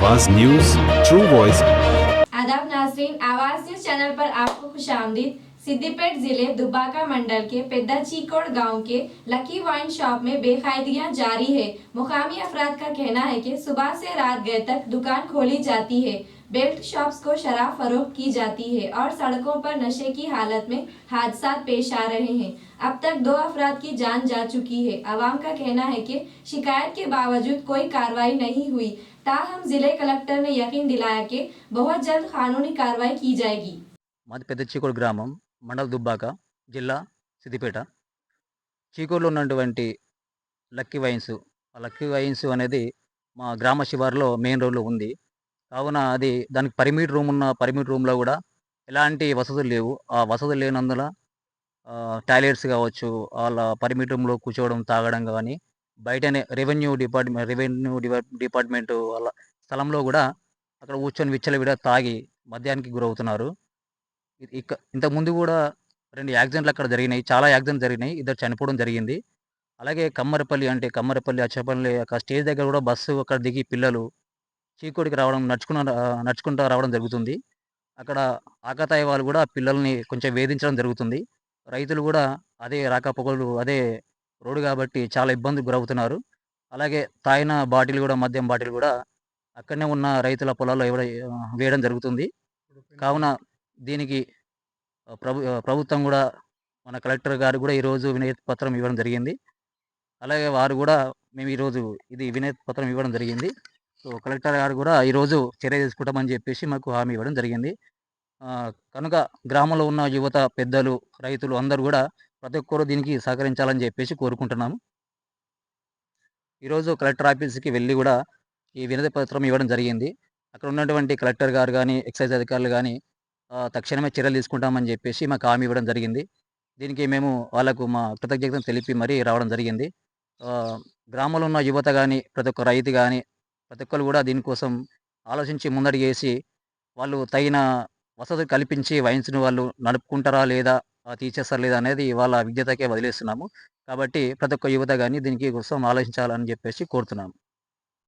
आवाज news, true voice. आदाब नाजरीन, आवाज न्यूज चैनल पर आपको खुशामदीद। सिद्दीपेट जिले दुब्बाका मंडल के पेद्दा चीकोड़ गांव के लकी वाइन शॉप में बेकायदगियां जारी है। मुकामी अफराद का कहना है कि सुबह से रात गए तक दुकान खोली जाती है, बेल्ट शॉप्स को शराब फरोख्त की जाती है और सड़कों पर नशे की हालत में हादसा पेश आ रहे हैं। अब तक 2 अफराद की जान जा चुकी है। आवाम का कहना है कि शिकायत के बावजूद कोई कार्रवाई नहीं हुई। ताहम जिले कलेक्टर ने यकीन दिलाया कि बहुत जल्द कानूनी कार्रवाई की जाएगी। మాది పెద్ద చీకోడు గ్రామం, మండల్ దుబ్బాక, జిల్లా సిద్దిపేట. చీకోడులో ఉన్నటువంటి లక్కీ వైన్స్, ఆ లక్కీ వైన్స్ అనేది మా గ్రామ శివారులో మెయిన్ రోడ్‌లో ఉంది. కావున అది దానికి పరిమిట్ రూమ్ ఉన్న పరిమిట్ రూమ్‌లో గూడా ఎలాంటి వసతులు లేవు. ఆ వసతులు లేనందున టాయిలెట్స్ గావచ్చు, ఆళ్ళ పరిమిట్ రూమ్‌లో కూర్చోవడం, తాగడం గానీ, బయటనే రెవెన్యూ డిపార్ట్‌మెంట్ వాళ్ళ స్థలంలో గూడా అక్కడ కూర్చొని విచ్చలవిడిగా తాగి మద్యానికి గురవుతున్నారు. ఇంతకుముందు గూడా 2 యాక్సిడెంట్లు అక్కడ జరిగినాయి. చాలా యాక్సిడెంట్లు జరిగినాయి. ఇద్దరు చనిపోవడం జరిగింది. అలాగే కమ్మరపల్లి, అచ్చపల్లి అక్కడ స్టేజ్ దగ్గర గూడా బస్సు అక్కడ దిగి పిల్లలు చీకోడికి రావడం నడుచుకుంటా రావడం జరుగుతుంది. అక్కడ ఆకతాయి వాళ్ళు గూడా పిల్లల్ని కొంచెం వేధించడం జరుగుతుంది. రైతులు గూడా అదే రాకపోకలు అదే రోడ్డు గాబట్టి చాలా ఇబ్బందికి గురవుతున్నారు. అలాగే తాగిన బాటిల్ గూడా మద్యం బాటిల్ గూడా అక్కడనే ఉన్న రైతుల పొలాల్లో వేయడం జరుగుతుంది. కావున దీనికి ప్రభుత్వం గూడా మన కలెక్టర్ గారు గూడా ఈరోజు వినతి పత్రం ఇవ్వడం జరిగింది. అలాగే వారు గూడా మేము ఈరోజు ఇది వినతి పత్రం ఇవ్వడం జరిగింది. సో, కలెక్టర్ గారు గూడా ఈరోజు చర్య తీసుకుంటామని జెప్పేసి మాకు హామీ ఇవ్వడం జరిగింది. కనుక గ్రామంలో ఉన్న యువత, పెద్దలు, రైతులు అందరూ గూడా ప్రతి ఒక్కరు దీనికి సహకరించాలని జెప్పేసి కోరుకుంటున్నాము. ఈరోజు కలెక్టర్ ఆఫీస్‌కి వెళ్లి గూడా ఈ వినతి పత్రం ఇవ్వడం జరిగింది. అక్కడ ఉన్నటువంటి కలెక్టర్ గారు గానీ, ఎక్సైజ్ అధికారులు గానీ తక్షణమే చర్యలు తీసుకుంటామని జెప్పేసి మాకు హామీ ఇవ్వడం జరిగింది. దీనికి మేము వాళ్ళకు మా కృతజ్ఞతలు తెలిపి మరీ రావడం జరిగింది. ఆహ్, గ్రామంలో ఉన్న యువత గానీ, ప్రతి ఒక్క రైతు గానీ, ప్రతి ఒక్కళ్ళు గూడా దీనికోసం ఆలోచించి ముందడుగేసి వాళ్ళు తగిన వసతులు కల్పించి వైన్స్‌ని వాళ్ళు నడుపుకుంటారా లేదా, తీసేస్తారా లేదా అనేది వాళ్ళ విజ్ఞతకే వదిలేస్తున్నాము. కాబట్టి ప్రతి ఒక్క యువత గానీ దీనికి కోసం ఆలోచించాలని జెప్పేసి కోరుతున్నాము.